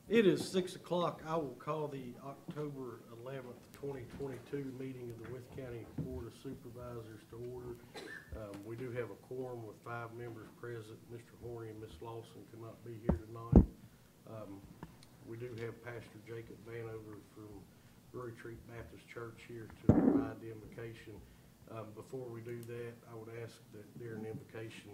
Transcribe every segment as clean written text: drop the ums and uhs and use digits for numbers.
It is 6 o'clock. I will call the October 11th, 2022 meeting of the Wythe County Board of Supervisors to order. We do have a quorum with 5 members present. Mr. Horny and Ms. Lawson could not be here tonight. We do have Pastor Jacob Vanover from Brewery Street Baptist Church here to provide the invocation. Before we do that, I would ask that during the invocation,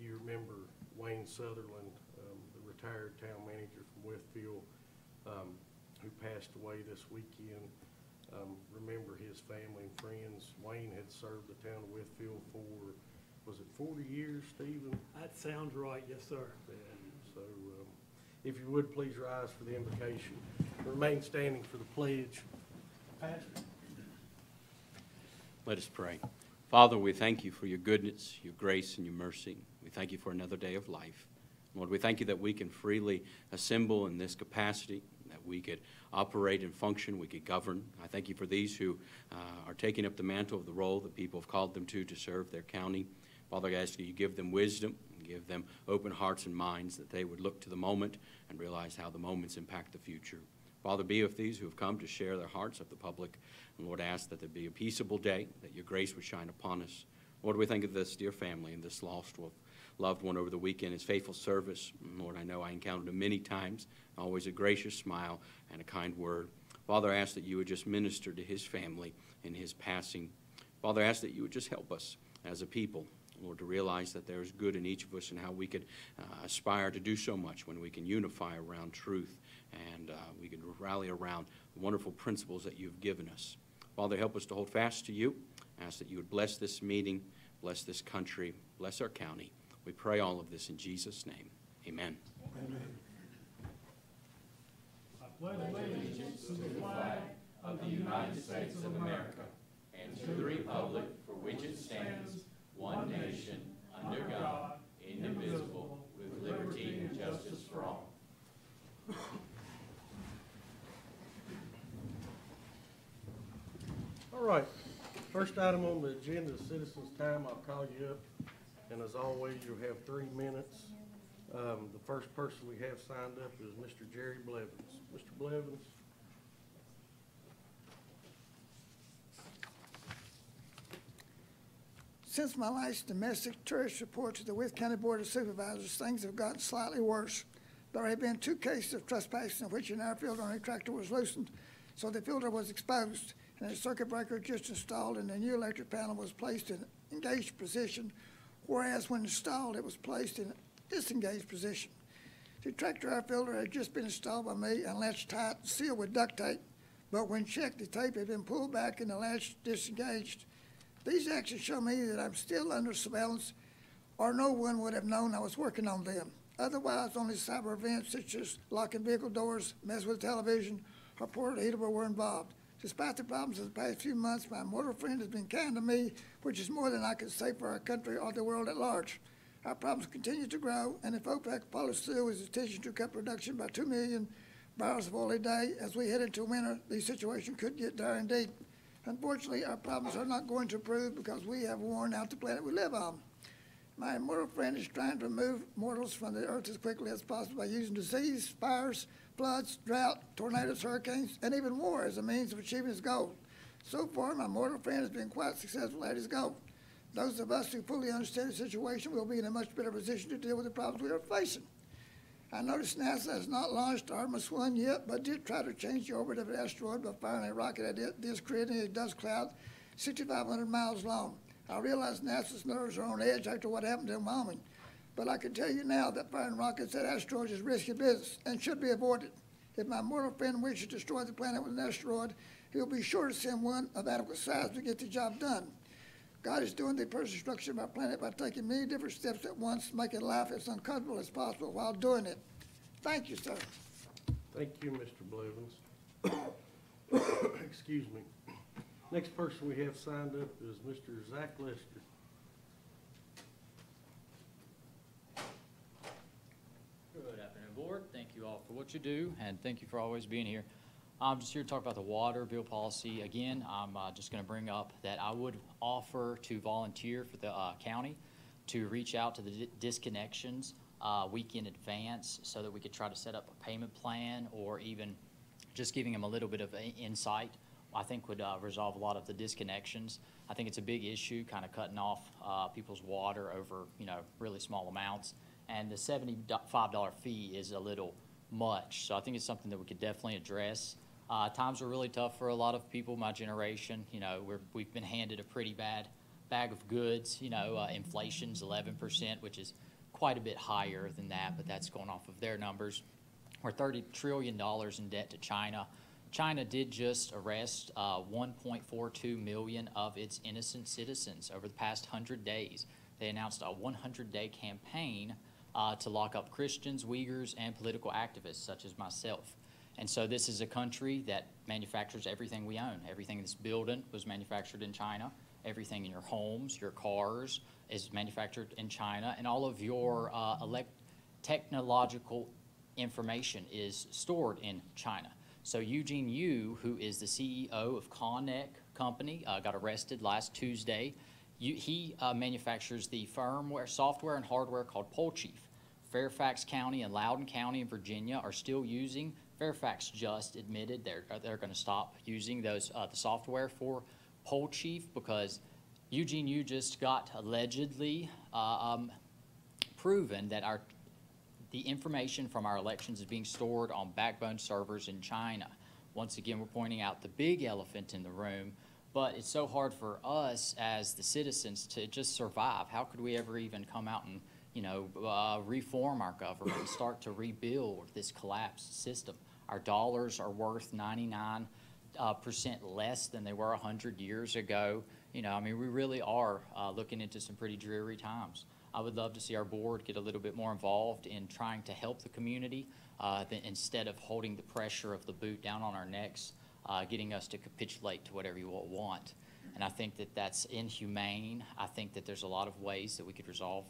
you remember Wayne Sutherland, the retired town manager from Wytheville, who passed away this weekend. Remember his family and friends. Wayne had served the town of Wytheville for, was it 40 years, Stephen? That sounds right, yes, sir. Yeah, so if you would, please rise for the invocation. Remain standing for the pledge. Pastor. Let us pray. Father, we thank you for your goodness, your grace, and your mercy. We thank you for another day of life. Lord, we thank you that we can freely assemble in this capacity, that we could operate and function, we could govern. I thank you for these who are taking up the mantle of the role that people have called them to serve their county. Father, I ask you give them wisdom, give them open hearts and minds, that they would look to the moment and realize how the moments impact the future. Father, be with these who have come to share their hearts of the public. And Lord, ask that there be a peaceable day, that your grace would shine upon us. Lord, we think of this dear family and this lost loved one over the weekend, his faithful service. And Lord, I know I encountered him many times, always a gracious smile and a kind word. Father, I ask that you would just minister to his family in his passing. Father, I ask that you would just help us as a people, Lord, to realize that there is good in each of us and how we could aspire to do so much when we can unify around truth and we can rally around the wonderful principles that you've given us. Father, help us to hold fast to you. I ask that you would bless this meeting, bless this country, bless our county. We pray all of this in Jesus' name. Amen. Amen. I pledge allegiance to the flag of the United States of America and to the republic for which it stands, one nation, under God, indivisible, with liberty and justice for all. All right. First item on the agenda is citizens' time. I'll call you up. And as always, you'll have 3 minutes. The first person we have signed up is Mr. Jerry Blevins. Mr. Blevins. Since my last domestic tourist report to the Wythe County Board of Supervisors, things have gotten slightly worse. There have been 2 cases of trespassing in which an air filter on a tractor was loosened, so the filter was exposed, and a circuit breaker just installed and the new electric panel was placed in engaged position, whereas when installed it was placed in disengaged position. The tractor air filter had just been installed by me and latched tight and sealed with duct tape, but when checked the tape had been pulled back and the latch disengaged. These actions show me that I'm still under surveillance, or no one would have known I was working on them. Otherwise, only cyber events such as locking vehicle doors, messing with television, or portable heater were involved. Despite the problems of the past few months, my mortal friend has been kind to me, which is more than I can say for our country or the world at large. Our problems continue to grow, and if OPEC policy is intention to cut production by 2 million barrels of oil a day, as we head into winter, the situation could get dire indeed. Unfortunately, our problems are not going to improve because we have worn out the planet we live on. My immortal friend is trying to remove mortals from the earth as quickly as possible by using disease, fires, floods, drought, tornadoes, hurricanes, and even war as a means of achieving his goal. So far, my mortal friend has been quite successful at his goal. Those of us who fully understand the situation will be in a much better position to deal with the problems we are facing. I noticed NASA has not launched Artemis 1 yet, but did try to change the orbit of an asteroid by firing a rocket at it, thus creating a dust cloud 6,500 miles long. I realize NASA's nerves are on edge after what happened in Wyoming, but I can tell you now that firing rockets at asteroids is risky business and should be avoided. If my mortal friend wishes to destroy the planet with an asteroid, he will be sure to send one of adequate size to get the job done. God is doing the destruction of our planet by taking many different steps at once, making life as uncomfortable as possible while doing it. Thank you, sir. Thank you, Mr. Blevins. Excuse me. Next person we have signed up is Mr. Zach Lester. Good afternoon, Board. Thank you all for what you do, and thank you for always being here. I'm just here to talk about the water bill policy. Again, I'm just going to bring up that I would offer to volunteer for the county to reach out to the disconnections week in advance so that we could try to set up a payment plan, or even just giving them a little bit of insight, I think would resolve a lot of the disconnections. I think it's a big issue, kind of cutting off people's water over, really small amounts. And the $75 fee is a little much. So I think it's something that we could definitely address. Times are really tough for a lot of people, my generation. We've been handed a pretty bad bag of goods. Inflation's 11%, which is quite a bit higher than that, but that's going off of their numbers. We're $30 trillion in debt to China. China did just arrest 1.42 million of its innocent citizens over the past 100 days. They announced a 100-day campaign to lock up Christians, Uyghurs, and political activists such as myself. And so this is a country that manufactures everything we own. Everything in this building was manufactured in China. Everything in your homes, your cars is manufactured in China. And all of your technological information is stored in China. So Eugene Yu, who is the CEO of Connect Company, got arrested last Tuesday. He manufactures the firmware, software, and hardware called PoleChief. Fairfax County and Loudoun County in Virginia are still using. Fairfax just admitted they're going to stop using those the software for PoleChief because Eugene Yu just got allegedly proven that the information from our elections is being stored on backbone servers in China. Once again, we're pointing out the big elephant in the room, but it's so hard for us as the citizens to just survive. How could we ever even come out and reform our government and start to rebuild this collapsed system? Our dollars are worth 99% less than they were 100 years ago. We really are looking into some pretty dreary times. I would love to see our board get a little bit more involved in trying to help the community instead of holding the pressure of the boot down on our necks, getting us to capitulate to whatever you all want. And I think that that's inhumane. I think that there's a lot of ways that we could resolve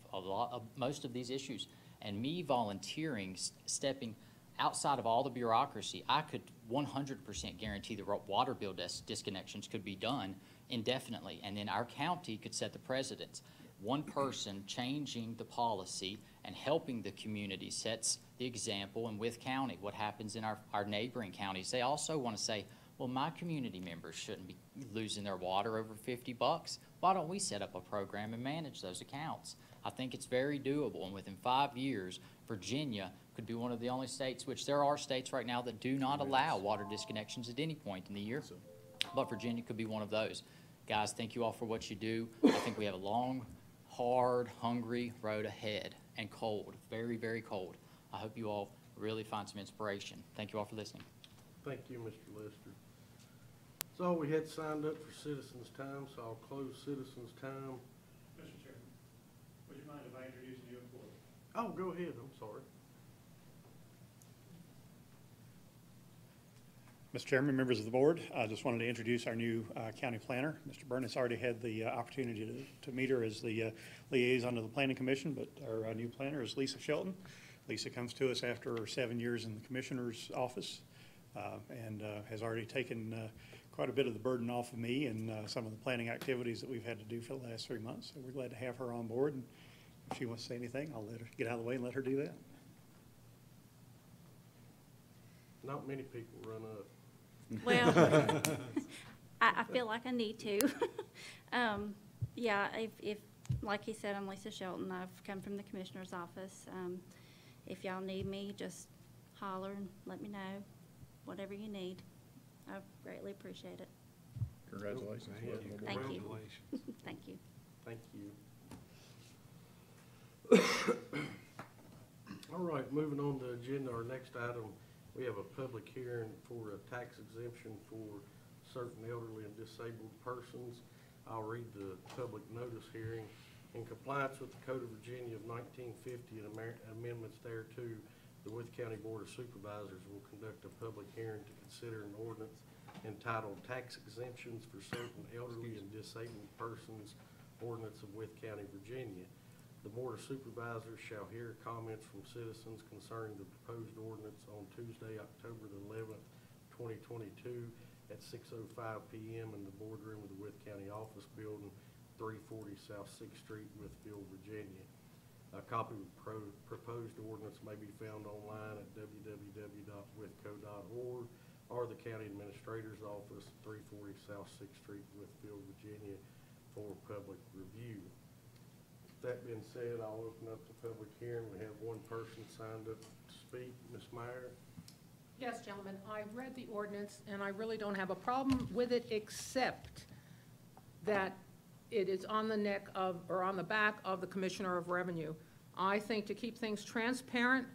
most of these issues. And me volunteering, stepping outside of all the bureaucracy, I could 100% guarantee the water bill disconnections could be done indefinitely. And then our county could set the precedents. One person changing the policy and helping the community sets the example. And Wythe County, what happens in our neighboring counties, they also want to say, well, my community members shouldn't be losing their water over $50. Why don't we set up a program and manage those accounts? I think it's very doable, and within 5 years, Virginia could be one of the only states, which there are states right now that do not allow water disconnections at any point in the year, but Virginia could be one of those. Guys, thank you all for what you do. I think we have a long, hard, hungry road ahead, and cold, very, very cold. I hope you all really find some inspiration. Thank you all for listening. Thank you, Mr. Lester. That's all we had signed up for citizens' time, so I'll close citizens' time. Mr. Chairman, would you mind if I introduce a new employee? Oh, go ahead, I'm sorry. Mr. Chairman, members of the board, I just wanted to introduce our new county planner. Mr. Burness already had the opportunity to meet her as the liaison to the Planning Commission, but our new planner is Lisa Shelton. Lisa comes to us after 7 years in the Commissioner's office and has already taken quite a bit of the burden off of me and some of the planning activities that we've had to do for the last 3 months. So we're glad to have her on board. And if she wants to say anything, I'll let her get out of the way and let her do that. Not many people run up. Well, I feel like I need to. Yeah, if like he said, I'm Lisa Shelton. I've come from the Commissioner's office. If y'all need me, just holler and let me know. Whatever you need. I greatly appreciate it. Congratulations. Thank you. Thank you. Thank you. All right, moving on to the agenda, our next item, we have a public hearing for a tax exemption for certain elderly and disabled persons. I'll read the public notice hearing. In compliance with the Code of Virginia of 1950 and amendments thereto, the Wythe County Board of Supervisors will conduct a public hearing to consider an ordinance entitled Tax Exemptions for Certain Elderly and Disabled Persons, Ordinance of Wythe County, Virginia. The Board of Supervisors shall hear comments from citizens concerning the proposed ordinance on Tuesday, October the 11th, 2022 at 6:05 p.m. in the boardroom of the Wythe County Office Building, 340 South 6th Street, Wytheville, Virginia. A copy of the proposed ordinance may be found online at www.withco.org or the County Administrator's Office, 340 South 6th Street, Withfield, Virginia, for public review. That being said, I'll open up the public hearing. We have one person signed up to speak. Ms. Meyer? Yes, gentlemen, I read the ordinance, and I really don't have a problem with it, except that it is on the neck of, or on the back of the Commissioner of Revenue. I think to keep things transparent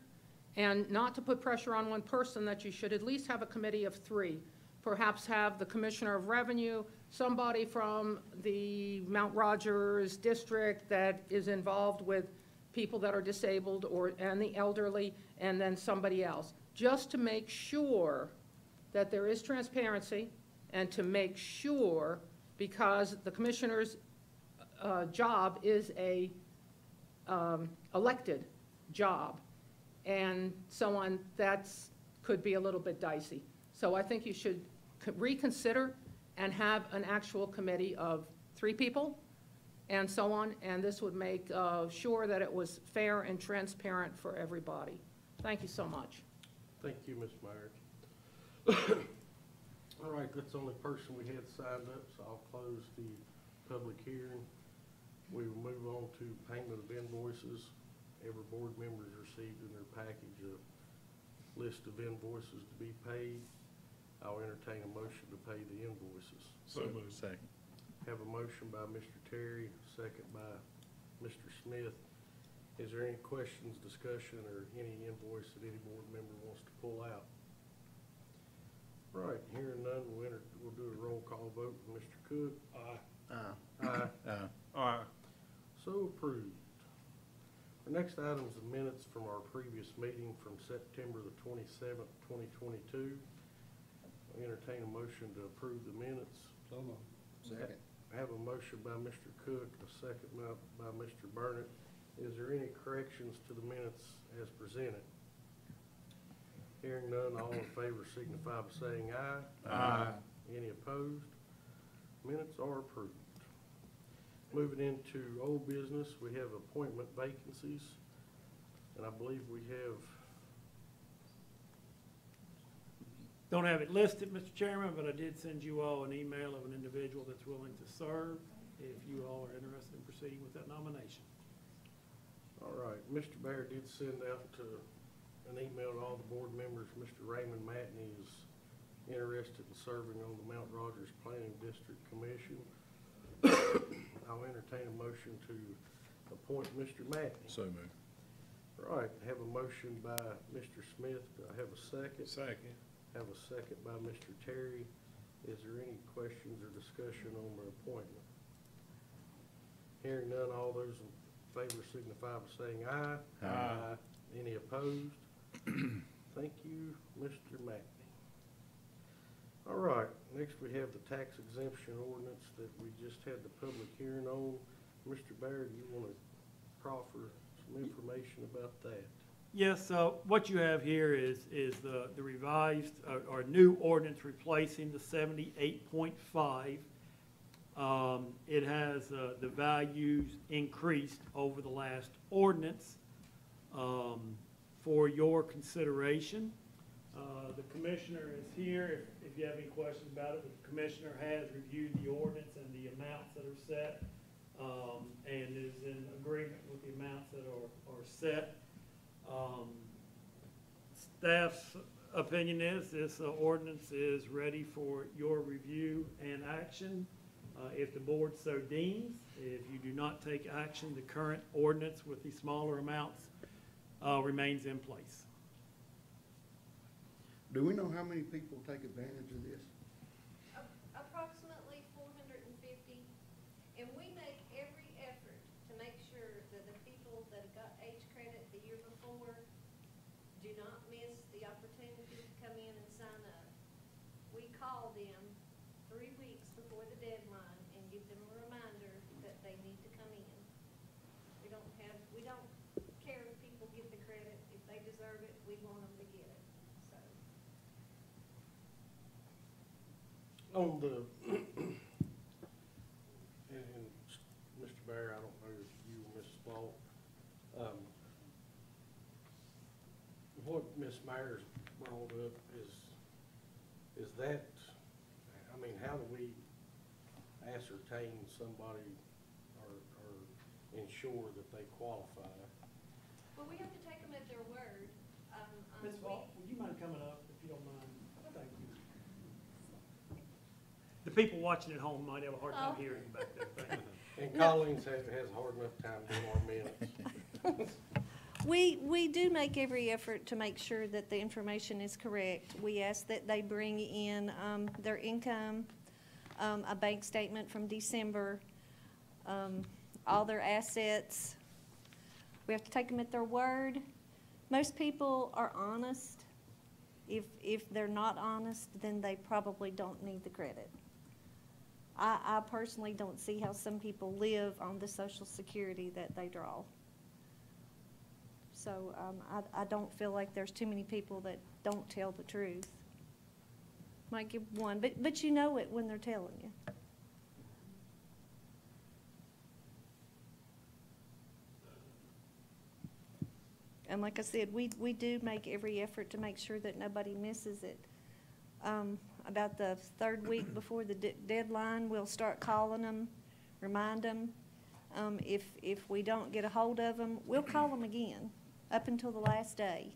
and not to put pressure on one person, that you should at least have a committee of 3. Perhaps have the Commissioner of Revenue, somebody from the Mount Rogers district that is involved with people that are disabled and the elderly, and then somebody else, just to make sure that there is transparency and to make sure, because the commissioner's job is a elected job, and so on, could be a little bit dicey. So I think you should reconsider and have an actual committee of 3 people and so on, and this would make sure that it was fair and transparent for everybody. Thank you so much. Thank you, Ms. Meyer. All right, that's the only person we had signed up, so I'll close the public hearing. We will move on to payment of invoices. Every board member has received in their package a list of invoices to be paid. I'll entertain a motion to pay the invoices. So moved. Second. Have a motion by Mr. Terry, second by Mr. Smith. Is there any questions, discussion, or any invoice that any board member wants to pull out? Right, hearing none, we'll do a roll call vote. Mr. Cook? Aye. Aye. Aye. So approved. Our next item is the minutes from our previous meeting from September the 27th, 2022. I entertain a motion to approve the minutes. So moved. Second. I have a motion by Mr. Cook, a second by Mr. Burnett. Is there any corrections to the minutes as presented? Hearing none, all in favor signify by saying aye. Aye. Any opposed? Minutes are approved. Moving into old business, we have appointment vacancies, and I believe we have. Don't have it listed, Mr. Chairman, but I did send you all an email of an individual that's willing to serve, if you all are interested in proceeding with that nomination. All right, Mr. Baird did send out an email to all the board members. Mr. Raymond Matney is interested in serving on the Mount Rogers Planning District Commission. I'll entertain a motion to appoint Mr. Matney. So moved. All right, I have a motion by Mr. Smith. Do I have a second? Second. Have a second by Mr. Terry. Is there any questions or discussion on the appointment? Hearing none, all those in favor signify by saying aye. Aye. Any opposed? Thank you, Mr. Matney. All right, next we have the tax exemption ordinance that we just had the public hearing on. Mr. Baird, you want to proffer some information about that? Yes, so what you have here is the revised or new ordinance replacing the 78.5. It has the values increased over the last ordinance for your consideration. The commissioner is here. If you have any questions about it, the commissioner has reviewed the ordinance and the amounts that are set and is in agreement with the amounts that are set. Staff's opinion is this ordinance is ready for your review and action. If the board so deems, if you do not take action, the current ordinance with the smaller amounts remains in place. Do we know how many people take advantage of this? Approximately 450, and we make every effort to make sure that the people that got age credit the year before do not miss the opportunity to come in and sign up. We call them 3 weeks before the deadline and give them a reminder that they need to come in. We don't care if people get the credit. If they deserve it, we want them to get it. So. On the, and Mr. Baird, I don't know if you or Ms. Falk, mayor's brought up is that, I mean, how do we ascertain somebody or ensure that they qualify? Well, we have to take them at their word. Ms. Falk, would you mind coming up, if you don't mind? Thank you. The people watching at home might have a hard time hearing you back there. Thank you. And Collins has a hard enough time doing our minutes. We do make every effort to make sure that the information is correct. We ask that they bring in their income, a bank statement from December, all their assets. We have to take them at their word. Most people are honest. If they're not honest, then they probably don't need the credit. I personally don't see how some people live on the Social Security that they draw. So I don't feel like there's too many people that don't tell the truth. Might give one, but you know it when they're telling you. And like I said, we do make every effort to make sure that nobody misses it. About the third week before the deadline, we'll start calling them, remind them. If we don't get a hold of them, we'll call them again up until the last day.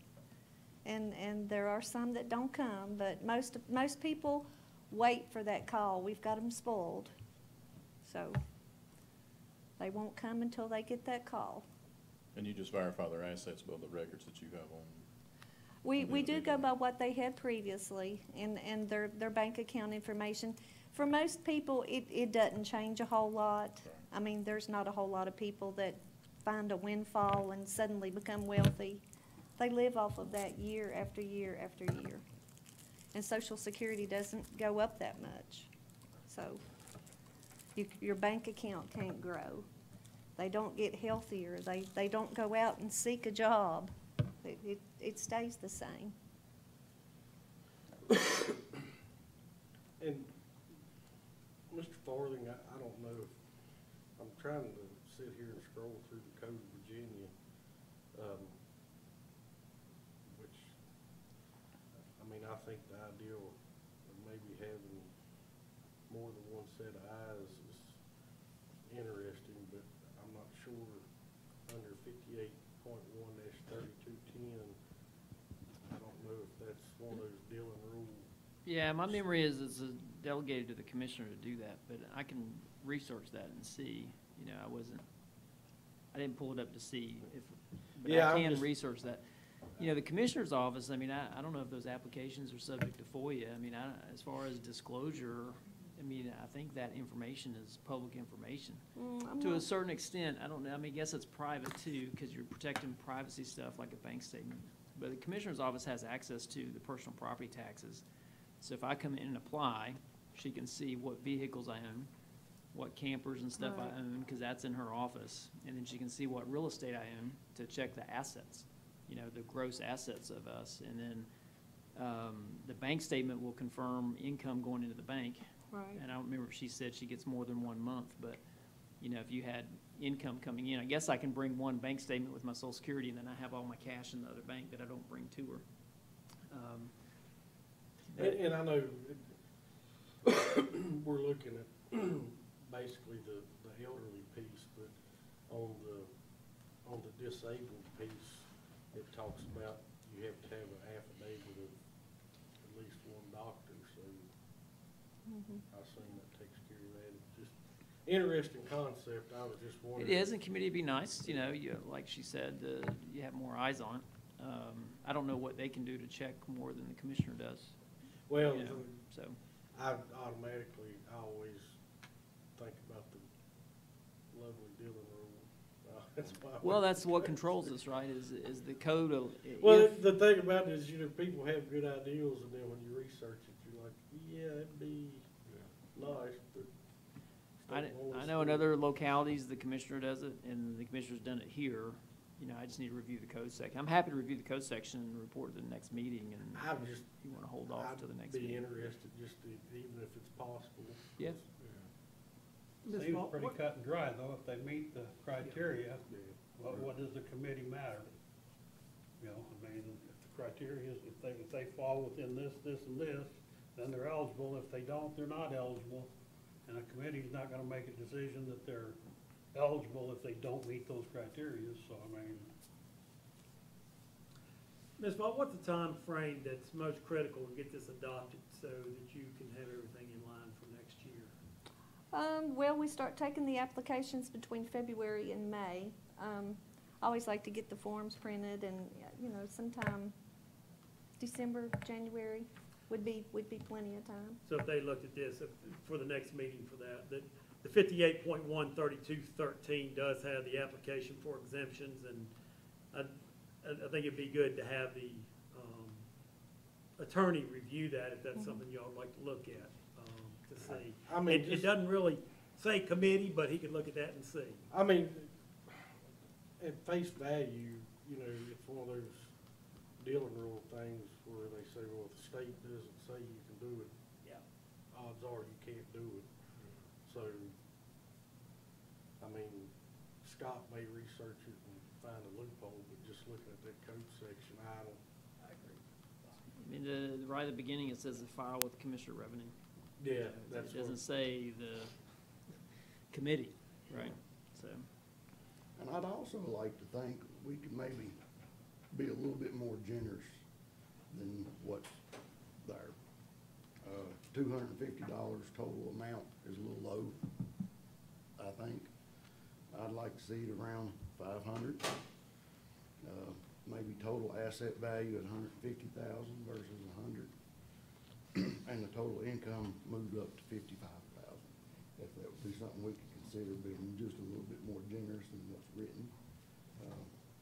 And there are some that don't come, but most people wait for that call. We've got them spoiled. So they won't come until they get that call. And you just verify their assets by the records that you have on? We do go by what they had previously and their bank account information. For most people, it doesn't change a whole lot. Right. I mean, there's not a whole lot of people that find a windfall and suddenly become wealthy. They live off of that year after year after year. And Social Security doesn't go up that much. So your bank account can't grow. They don't get healthier. They don't go out and seek a job. It stays the same. And Mr. Farthing, I don't know if, I'm trying to sit here and scroll through the Code of Virginia, which, I mean, I think the ideal of maybe having more than one set of eyes is interesting, but I'm not sure under 58.1-3210, I don't know if that's one of those Dillon rules. Yeah, my memory is it's delegated to the commissioner to do that, but I can research that and see. You know, I didn't pull it up to see if, but Yeah, I can research that. You know, the commissioner's office, I mean, I don't know if those applications are subject to FOIA. I mean, as far as disclosure, I mean, I think that information is public information. To a certain extent, I don't know, I mean, I guess it's private too, because you're protecting privacy stuff like a bank statement. But the commissioner's office has access to the personal property taxes. So if I come in and apply, she can see what vehicles I own, what campers and stuff I own, because that's in her office. And then she can see what real estate I own to check the assets, you know, the gross assets of us. And then the bank statement will confirm income going into the bank. Right. And I don't remember if she said she gets more than 1 month, but, you know, if you had income coming in, I guess I can bring one bank statement with my Social Security, and then I have all my cash in the other bank that I don't bring to her. And I know we're looking at basically the elderly piece, but on the disabled piece, it talks about you have to have an affidavit of at least one doctor, so I assume that takes care of that. It's just interesting concept. I was just wondering. It is, and committee would be nice, you know, like she said, you have more eyes on it. I don't know what they can do to check more than the commissioner does. Well, You know, so, I always think about the lovely Dillon rule. That's why. well, that's what controls us, right, is the code of. Well, the thing about it is, you know, people have good ideals, and then when you research it, you're like, yeah, it'd be nice, but. I know in other localities, the commissioner does it, and the commissioner's done it here. You know, I just need to review the code section. I'm happy to review the code section and report to the next meeting, and if you want to hold off to the next meeting. I'd be interested, just to, even if it's possible. Yeah. Ms. Seems Falk, pretty what- cut and dry, though. If they meet the criteria, what does the committee matter? You know, I mean, if the criteria. If they fall within this, and this, then they're eligible. If they don't, they're not eligible. And a committee's not gonna make a decision that they're eligible if they don't meet those criteria, so I mean. Ms. Vaught, what's the time frame that's most critical to get this adopted so that you can have everything in line for next year? Well, we start taking the applications between February and May. I always like to get the forms printed and, you know, sometime December, January would be plenty of time. So if they looked at this, for the next meeting for that, the 58.13213 does have the application for exemptions, and I think it'd be good to have the attorney review that if that's something y'all would like to look at, to see. I mean, It doesn't really say committee, but he could look at that and see. I mean, at face value, you know, it's one of those dealing rule things where they say, well, if the state doesn't say you can do it, Yeah. odds are you can't do it. So, I mean, Scott may research it and find a loophole, but just looking at that code section, I agree. I mean, right at the beginning, it says to file with Commissioner Revenue. Yeah, that's It doesn't say the committee, right? So, And I'd also like to think we could maybe be a little bit more generous than what's there. $250 total amount is a little low, I think. I'd like to see it around 500. Maybe total asset value at 150,000 versus 100. And the total income moved up to 55,000. If that would be something we could consider being just a little bit more generous than what's written.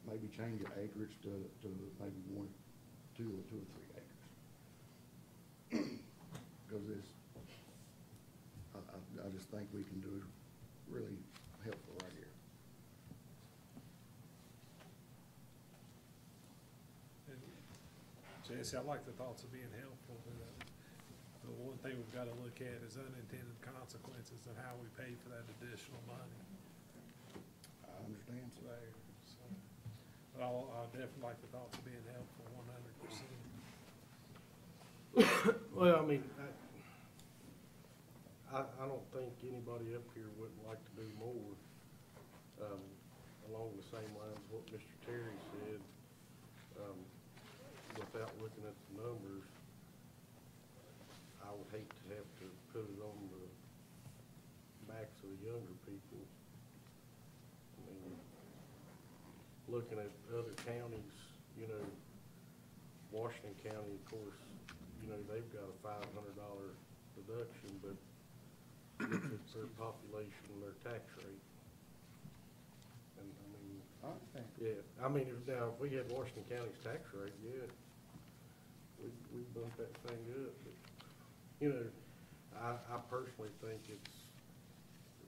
Maybe change the acreage to maybe 2 or 3 acres. Because this, I just think we can do it really helpful right here. Jesse, I like the thoughts of being helpful, but the one thing we've got to look at is unintended consequences of how we pay for that additional money. I understand, sir. There, so, but I definitely like the thoughts of being helpful 100%. Well, I mean, I don't think anybody up here wouldn't like to do more, along the same lines what Mr. Terry said, without looking at the numbers. I would hate to have to put it on the backs of the younger people. I mean, looking at other counties, you know, Washington County, of course, you know, they've got a $500 deduction, but look at their population and their tax rate. And I mean, I understand. yeah, I mean, now, if we had Washington County's tax rate, yeah, we'd bump that thing up, but, you know, I personally think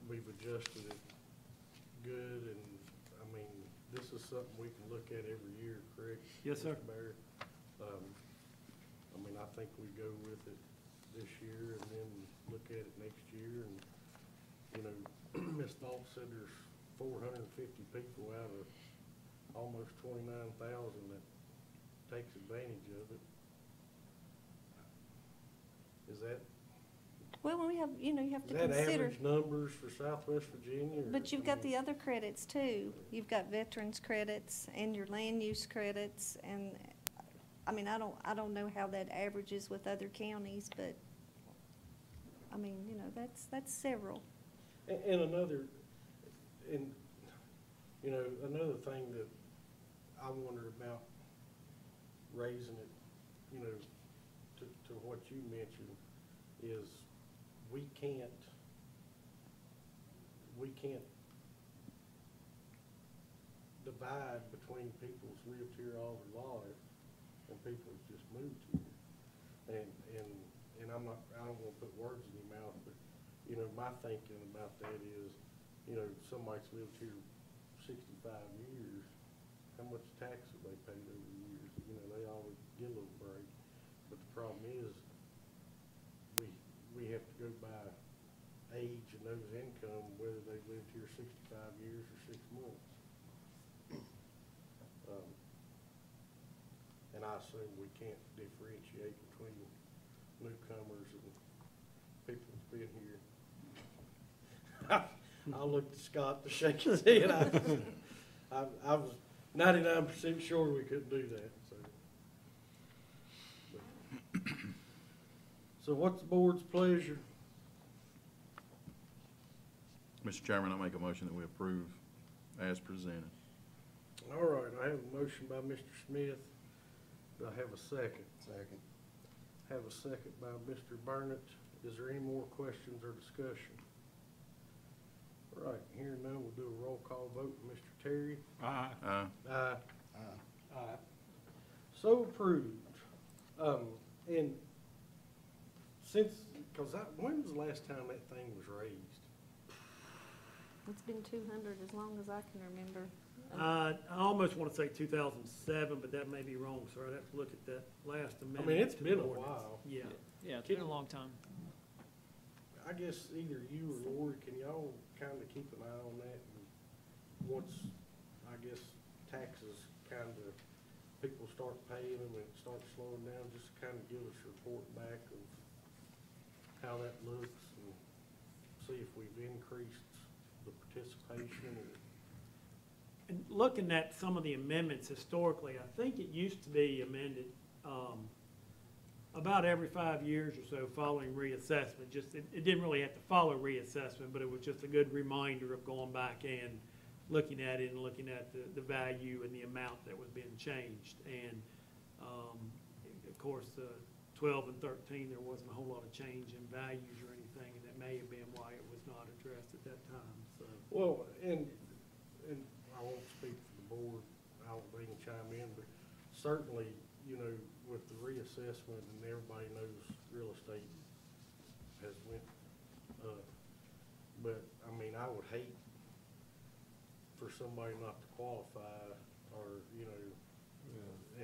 we've adjusted it good, and, I mean, this is something we can look at every year, correct? Yes, sir. Mr. Mayor? I mean, I think we go with it this year and then look at it next year, and, you know, Ms. Vaught said there's 450 people out of almost 29,000 that takes advantage of it. Is that, Well, when we have, you know, you have to is that consider. average numbers for Southwest Virginia? Or, But you've I got mean, the other credits too. You've got veterans credits and your land use credits, and, I mean, I don't know how that averages with other counties, but, I mean, you know, that's several. And another, and, you know, another thing that I wonder about raising it, you know, to what you mentioned, is we can't divide between people who's lived here all their life and people who's just moved here. And I don't want to put words in your mouth, but, you know, my thinking about that is, you know, somebody's lived here 65 years, how much tax have they paid over the years? You know, they always get a little break. But the problem is, we have to go by age and those income, whether they've lived here 65 years or 6 months. And I assume we can't differentiate between newcomers and people that's been here. I looked at Scott to shake his head. I was 99% sure we couldn't do that, so. So what's the board's pleasure? Mr. Chairman, I make a motion that we approve as presented. All right, I have a motion by Mr. Smith. Do I have a second? Second. Have a second by Mr. Burnett. Is there any more questions or discussion? All right, hearing none, we'll do a roll call vote. Mr. Terry? Aye. Aye. Aye. Aye. So approved. And since, when was the last time that thing was raised? It's been 200 as long as I can remember. I almost want to say 2007, but that may be wrong, so I'd have to look at that last I amendment. mean, it's to been the a ordinance. while. Yeah. Yeah, it's been a long time. I guess either you or Lori, can y'all kind of keep an eye on that? And once, I guess, taxes kind of, people start paying them and it starts slowing down, just kind of give us a report back of how that looks and see if we've increased the participation. And looking at some of the amendments historically, I think it used to be amended about every 5 years or so following reassessment. Just, it didn't really have to follow reassessment, but it was just a good reminder of going back and looking at it and looking at the value and the amount that was being changed. And, of course, 12 and 13, there wasn't a whole lot of change in values or anything, and that may have been why it was not addressed at that time, so. Well, and I won't speak for the board, they can chime in, but certainly, you know, with the reassessment and everybody knows real estate has went up. But, I mean, I would hate for somebody not to qualify or, you know,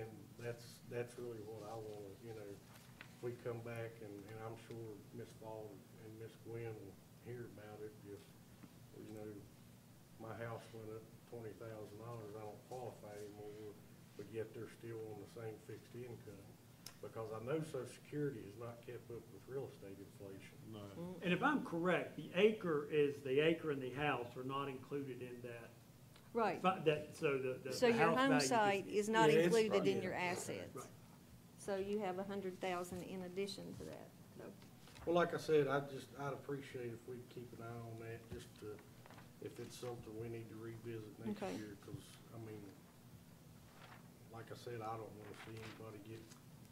and that's really what I want, you know, if we come back and I'm sure Ms. Ball and Ms. Gwen will hear about it if, you know, my house went up $20,000, I don't qualify anymore, but yet they're still on the same fixed income. Because I know Social Security has not kept up with real estate inflation. No. And if I'm correct, the acre and the house are not included in that. Right. So your house home value site is not Yeah, it's included right. in your assets. Right. So you have 100,000 in addition to that. Well, like I said, I'd appreciate if we'd keep an eye on that, just to, if it's something we need to revisit next Okay. year, because, I mean, like I said, I don't want to see anybody get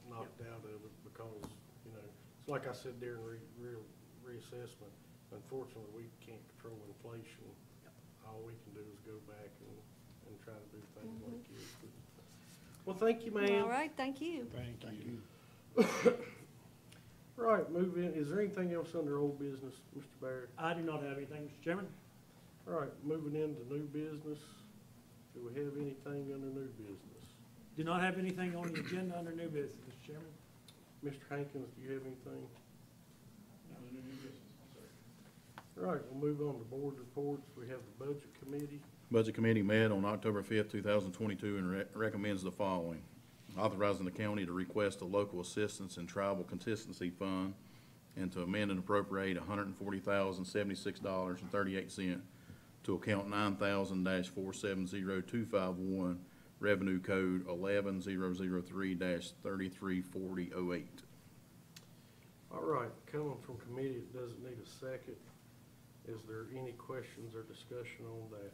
knocked out of it, because, you know, it's like I said during reassessment, unfortunately, we can't control inflation. All we can do is go back and try to do things like this. But, well, thank you, ma'am. All right, thank you. Thank you. Right, move in. Is there anything else under old business, Mr. Barrett? I do not have anything, Mr. Chairman. All right, moving into new business. Do we have anything under new business? Do not have anything on the agenda under new business, Mr. Chairman. Mr. Hankins, do you have anything? All right, we'll move on to board reports. We have the Budget Committee. Budget Committee met on October 5th, 2022, and recommends the following. Authorizing the county to request a local assistance and tribal contingency fund and to amend and appropriate $140,076.38 to account 9000-470251, revenue code 11003-334008. All right, coming from committee, it doesn't need a second. Is there any questions or discussion on that?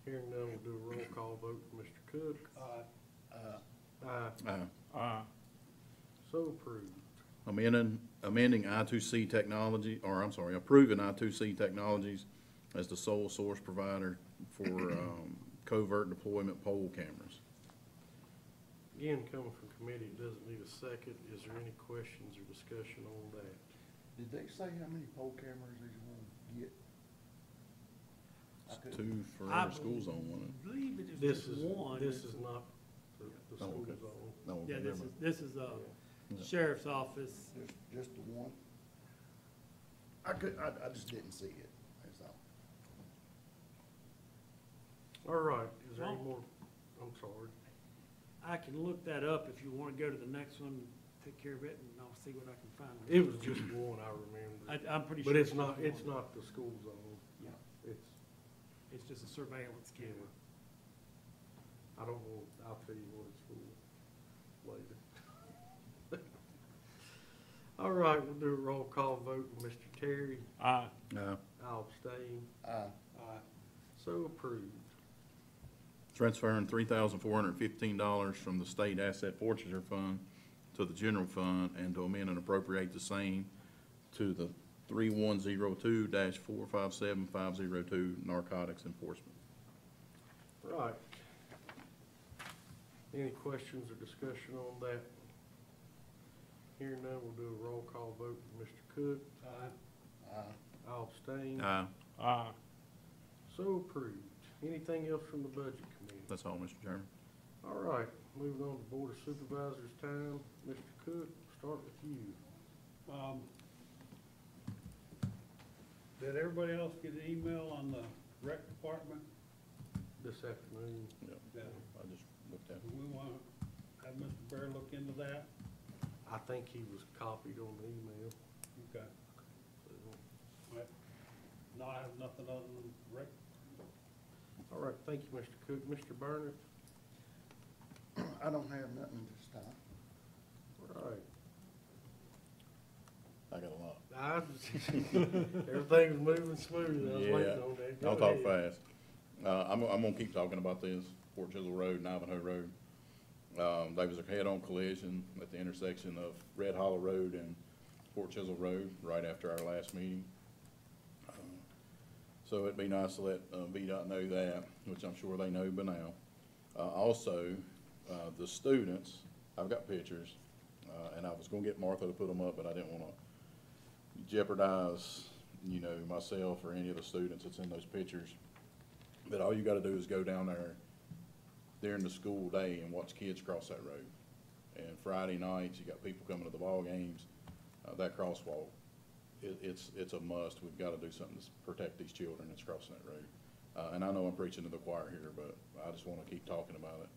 Hearing none, we'll do a roll call vote. Mr. Cook? Aye. Aye. So approved. Amending I2C Technology, or I'm sorry, approving I2C Technologies as the sole source provider for covert deployment pole cameras. Again, coming from committee, it doesn't need a second. Is there any questions or discussion on that? Did they say how many poll cameras they want to get? Two for I school zone, wasn't it? believe it is This just is, one. this is not the Oh, school okay. zone. No, okay, Yeah, never mind. this is sheriff's office. Just the one? I just didn't see it, that's all. All right, is there any Well- more? I'm sorry. I can look that up if you wanna go to the next one, take care of it, and I'll see what I can find. It was just one, I remember. I'm pretty sure. But it's just not, one. it's not the school zone. Yeah. It's just a surveillance Yeah. camera. I don't know, I'll tell you what it's for later. All right, we'll do a roll call vote. Mr. Terry, Aye. I'll abstain. Aye. So approved. Transferring $3,415 from the state asset forfeiture fund to the general fund and to amend and appropriate the same to the 3102-457502 narcotics enforcement. Right. Any questions or discussion on that? Hearing none, we'll do a roll call vote. Mr. Cook, Aye. I'll abstain. Aye. So approved. Anything else from the budget committee? That's all, Mr. Chairman. All right, moving on to Board of Supervisors time. Mr. Cook, start with you. Did everybody else get an email on the rec department? This afternoon. Yep. Yeah. I just looked at Do it. we want to have Mr. Bear look into that? I think he was copied on the email. Okay. Right. No, I have nothing other than rec. All right, thank you, Mr. Cook. Mr. Burnett? I don't have nothing this time. All right. I got a lot. Everything's moving smooth. I was Yeah, waiting on that. Go I'll talk ahead. fast. I'm gonna keep talking about this, Fort Chisholm Road and Ivanhoe Road. There was a head-on collision at the intersection of Red Hollow Road and Fort Chisholm Road right after our last meeting. So it'd be nice to let VDOT know that, which I'm sure they know by now. Also, the students, I've got pictures, and I was gonna get Martha to put them up, but I didn't wanna jeopardize, you know, myself or any of the students that's in those pictures. But all you gotta do is go down there during the school day and watch kids cross that road. And Friday nights, you got people coming to the ball games, that crosswalk, it's a must. We've gotta do something to protect these children that's crossing that road. And I know I'm preaching to the choir here, but I just wanna keep talking about it.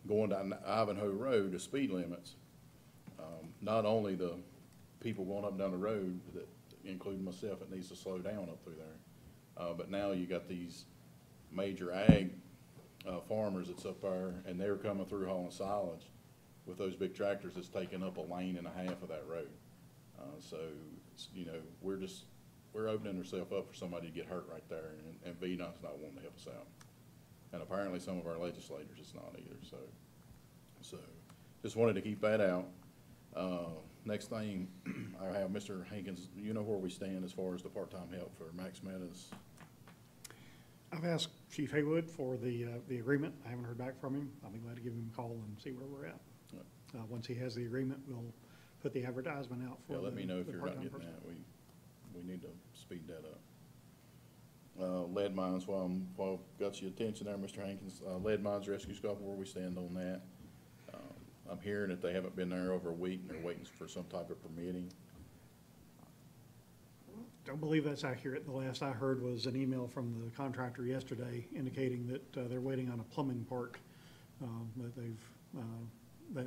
Going down Ivanhoe Road, the speed limits, not only the people going up and down the road, that, including myself, it needs to slow down up through there. But now you got these major ag farmers that's up there, and they're coming through hauling silage with those big tractors that's taking up a lane and a half of that road. So, you know, we're opening ourselves up for somebody to get hurt right there, and VDOT's not wanting to help us out. And apparently some of our legislators is not either, so just wanted to keep that out. Next thing, I have Mr. Hankins, you know where we stand as far as the part-time help for Max Meadows? I've asked Chief Haywood for the agreement. I haven't heard back from him. I'll be glad to give him a call and see where we're at. Once he has the agreement, we'll put the advertisement out for Yeah, let me know if the you're not part-time getting person. that. We need to speed that up. Lead mines, while I've got your attention there, Mr. Hankins, lead mines rescue squad, where we stand on that. I'm hearing that they haven't been there over a week and they're waiting for some type of permitting. Don't believe that's accurate. The last I heard was an email from the contractor yesterday indicating that they're waiting on a plumbing part. That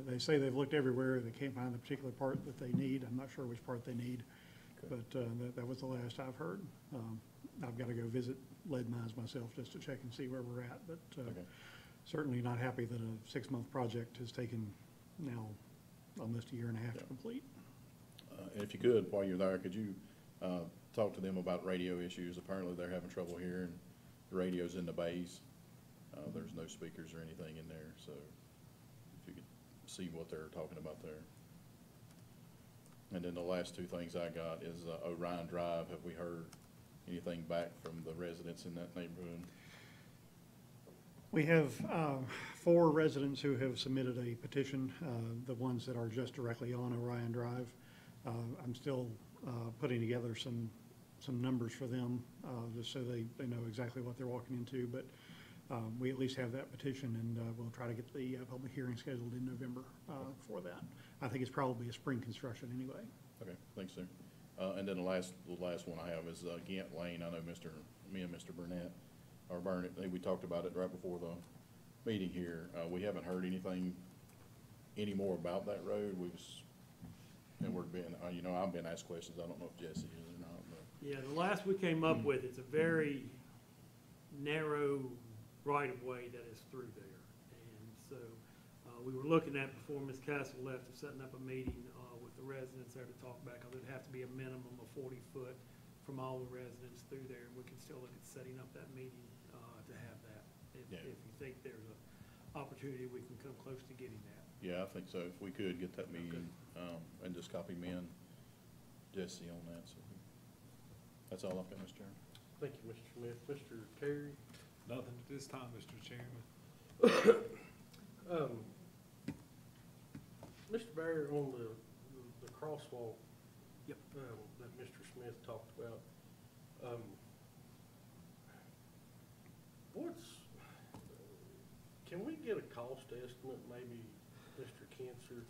they say they've looked everywhere. They can't find the particular part that they need. I'm not sure which part they need, but that was the last I've heard. I've got to go visit lead mines myself just to check and see where we're at, but certainly not happy that a 6-month project has taken now almost a year and a half to complete. And if you could, while you're there, could you talk to them about radio issues? Apparently they're having trouble hearing the radios in the bays. There's no speakers or anything in there, so if you could see what they're talking about there. And then the last two things I got is Orion Drive. Have we heard anything back from the residents in that neighborhood? We have 4 residents who have submitted a petition, the ones that are just directly on Orion Drive. I'm still putting together some numbers for them, just so they know exactly what they're walking into, but we at least have that petition, and we'll try to get the public hearing scheduled in November for that. I think it's probably a spring construction anyway. Okay, thanks, sir. And then the last one I have is Gant Lane. I know me and Mr. Burnett, we talked about it right before the meeting here, we haven't heard anything anymore about that road. And we're being, you know, I've been asked questions. I don't know if Jesse is or not, but. Yeah, the last we came up with, it's a very narrow right-of-way that is through there. And so, we were looking at before Ms. Castle left, of setting up a meeting, with the residents there to talk about, because it'd have to be a minimum of 40 foot from all the residents through there. We can still look at setting up that meeting, to have that. Yeah. If you think there's a opportunity, we can come close to getting that. Yeah, I think so. If we could get that meeting, and just copy me and Jesse on that, so. That's all I've got, Mr. Chairman. Thank you, Mr. Smith. Mr. Terry? Nothing at this time, Mr. Chairman. Mr. Barry, on the crosswalk. Yep. That Mr. Smith talked about, can we get a cost estimate, maybe, Mr. Kinser?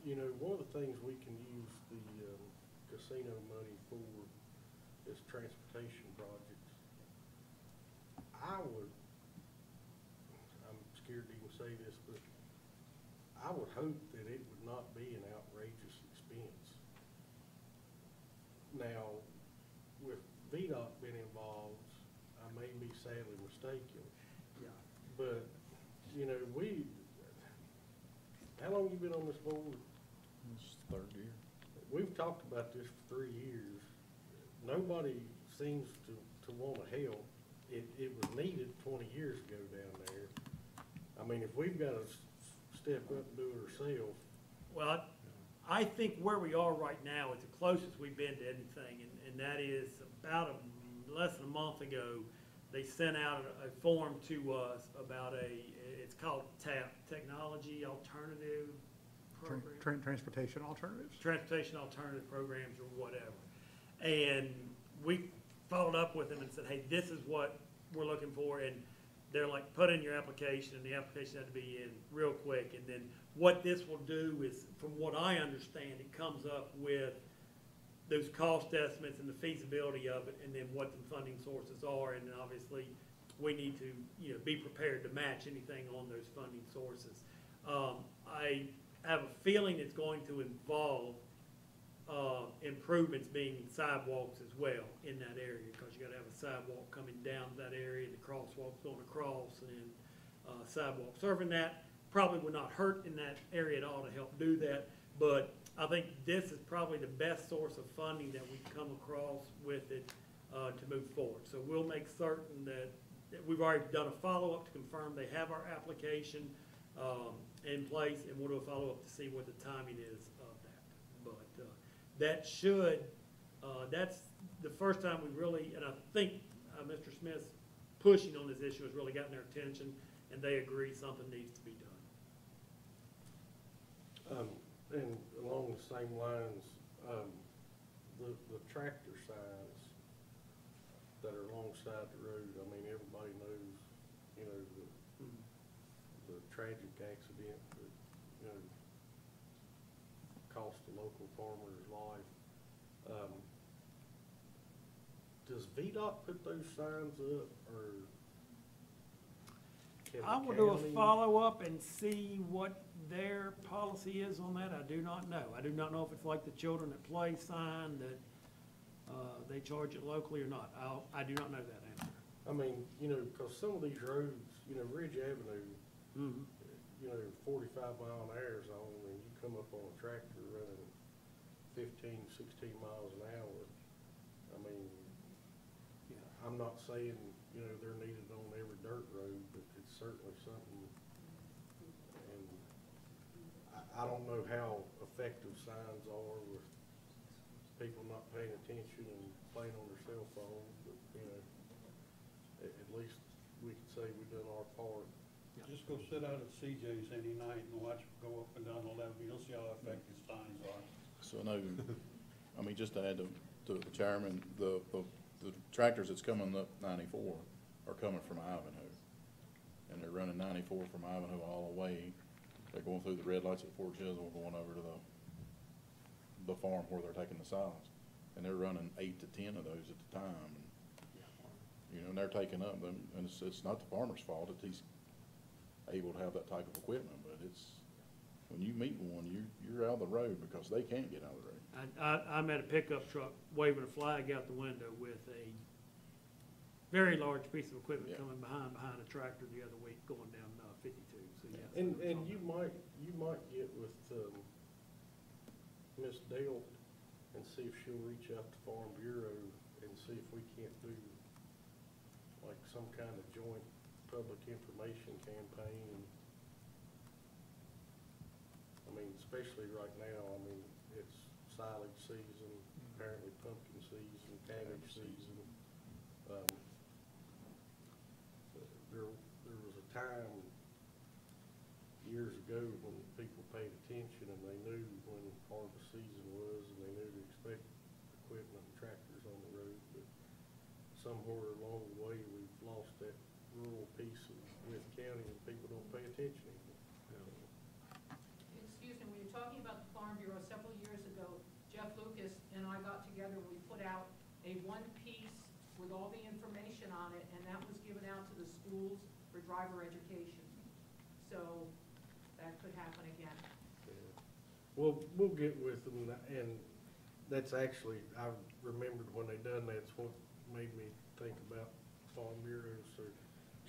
You know, one of the things we can use the casino money for is transportation projects. I'm scared to even say this, but I would hope that it would not be an outrageous expense. Now, with VDOT being involved, I may be sadly mistaken. Yeah. But, you know, how long you been on this board? It's third year. We've talked about this for 3 years. Nobody seems to want to help. It was needed 20 years ago down there. I mean, if we've got to step up and do it ourselves. Well, I think where we are right now is the closest we've been to anything, and that is about less than a month ago, they sent out a form to us about it's called TAP, Technology Alternative Program. Transportation alternatives? Transportation Alternative Programs or whatever. And we followed up with them and said, hey, this is what we're looking for, and they're like, put in your application, and the application had to be in real quick. And then what this will do is, from what I understand, it comes up with those cost estimates and the feasibility of it, and then what the funding sources are, and then obviously we need to, you know, be prepared to match anything on those funding sources. I have a feeling it's going to involve improvements being sidewalks as well in that area, because you got to have a sidewalk coming down that area, the crosswalks going across, and then sidewalk serving that. Probably would not hurt in that area at all to help do that, but I think this is probably the best source of funding that we come across with it to move forward. So we'll make certain that we've already done a follow-up to confirm they have our application in place, and we'll do a follow-up to see what the timing is of that. But that should, that's the first time we really, and I think Mr. Smith's pushing on this issue has really gotten their attention, and they agree something needs to be done. And along the same lines, the tractor signs that are alongside the road, I mean, everybody knows, you know, the tragic accident that, you know, cost a local farmer's life. Does VDOT put those signs up, or can the I will do a county? follow-up and see what their policy is on that. I do not know. I do not know if it's like the Children at Play sign that they charge it locally or not. I do not know that answer. I mean, you know, because some of these roads, you know, Ridge Avenue, you know, 45-mile-an-hour zone, and you come up on a tractor running 15, 16 miles an hour. I mean, I'm not saying, you know, they're needed on every dirt road, but it's certainly something. And I don't know how effective signs are with people not paying attention and playing on their cell phones, but, you know, at least we can say we've done our part. Just go sit out at CJ's any night and watch them go up and down the levee. You'll see how effective signs are. So no, I mean, just to add to the chairman, the tractors that's coming up 94 are coming from Ivanhoe. And they're running 94 from Ivanhoe all the way. They're going through the red lights at Fort Chisholm, going over to the farm where they're taking the silos. And they're running 8 to 10 of those at the time. And, you know, and they're taking up them, and it's not the farmer's fault that he's able to have that type of equipment, but it's, when you meet one, you're out of the road because they can't get out of the road. I met a pickup truck waving a flag out the window with a very large piece of equipment Yeah. coming behind a tractor the other week going down 52, so yeah. And you might get with, Ms. Dale and see if she'll reach out to Farm Bureau and see if we can't do like some kind of joint public information campaign. I mean, especially right now, I mean, it's silage season, apparently pumpkin season, cabbage season. There was a time years ago when people paid attention and they knew when harvest season was and they knew to expect equipment and tractors on the road, but somewhere along the way, we've lost that rural piece of Wythe County and people don't pay attention anymore. Excuse me, when you're talking about the Farm Bureau, several years ago, Jeff Lucas and I got together, we put out a one-piece with all the information on it, and that was given out to the schools for driver education. So that could happen again. Yeah. Well, we'll get with them, and that's actually, I remembered when they done that, it's what made me think about Farm Bureau. So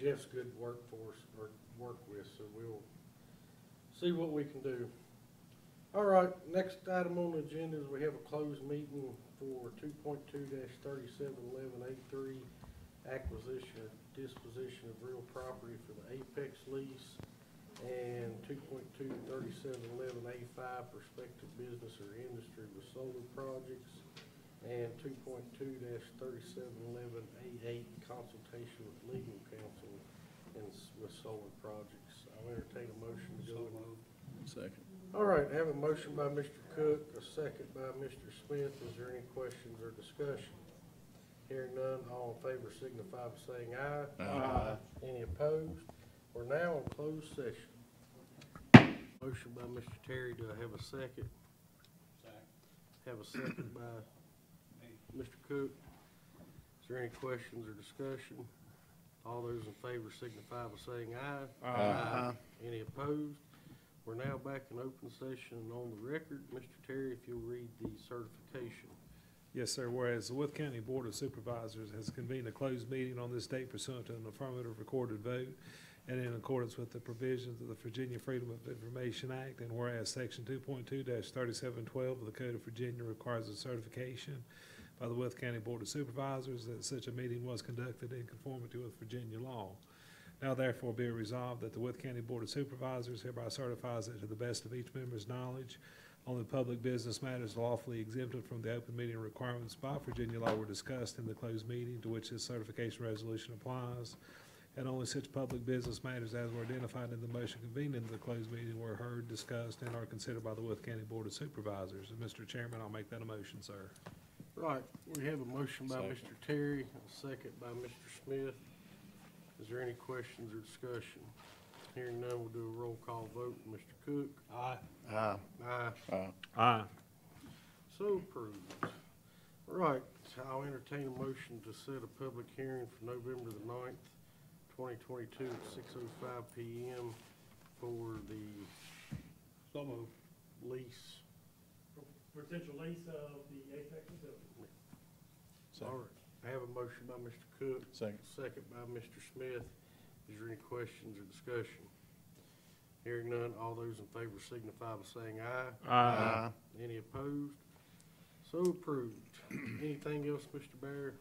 Jeff's good workforce, or work with, so we'll see what we can do. All right, next item on the agenda is we have a closed meeting for 2.2-3711A3, acquisition or disposition of real property for the Apex lease, and 2.2-3711A5, prospective business or industry with solar projects, and 2.2-3711A8, consultation with legal counsel and with solar projects. I'll entertain a motion to go. Second. All right, I have a motion by Mr. Cook, a second by Mr. Smith. Is there any questions or discussion? Hearing none, all in favor signify by saying aye. Aye. Any opposed? We're now in closed session. Motion by Mr. Terry, do I have a second? Second. Have a second by Mr. Cook. Is there any questions or discussion? All those in favor signify by saying aye. Aye. Any opposed? We're now back in open session and on the record. Mr. Terry, if you'll read the certification. Yes, sir. Whereas the Wythe County Board of Supervisors has convened a closed meeting on this date pursuant to an affirmative recorded vote and in accordance with the provisions of the Virginia Freedom of Information Act, and whereas Section 2.2-3712 of the Code of Virginia requires a certification by the Wythe County Board of Supervisors that such a meeting was conducted in conformity with Virginia law. Now therefore be it resolved that the Wythe County Board of Supervisors hereby certifies that to the best of each member's knowledge, only public business matters lawfully exempted from the open meeting requirements by Virginia law were discussed in the closed meeting to which this certification resolution applies, and only such public business matters as were identified in the motion convened in the closed meeting were heard, discussed, and are considered by the Wythe County Board of Supervisors. And Mr. Chairman, I'll make that a motion, sir. Right, we have a motion by Second. Mr. Terry, a second by Mr. Smith. Is there any questions or discussion? Hearing none, we'll do a roll call vote. Mr. Cook? Aye. Aye. Aye. Aye. Aye. So approved. All right, I'll entertain a motion to set a public hearing for November the 9th, 2022 at 6:05 PM for the So moved. lease. Potential lease of the Apex facility. All right, I have a motion by Mr. Cook. Second. Second by Mr. Smith. Is there any questions or discussion? Hearing none, all those in favor signify by saying aye. Aye. Any opposed? So approved. Anything else, Mr. Bear?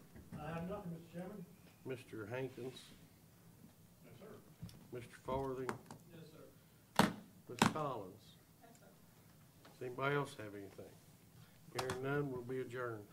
I have nothing, Mr. Chairman. Mr. Hankins? Yes, sir. Mr. Farthing? Yes, sir. Ms. Collins? Yes, sir. Does anybody else have anything? Hearing none, we'll be adjourned.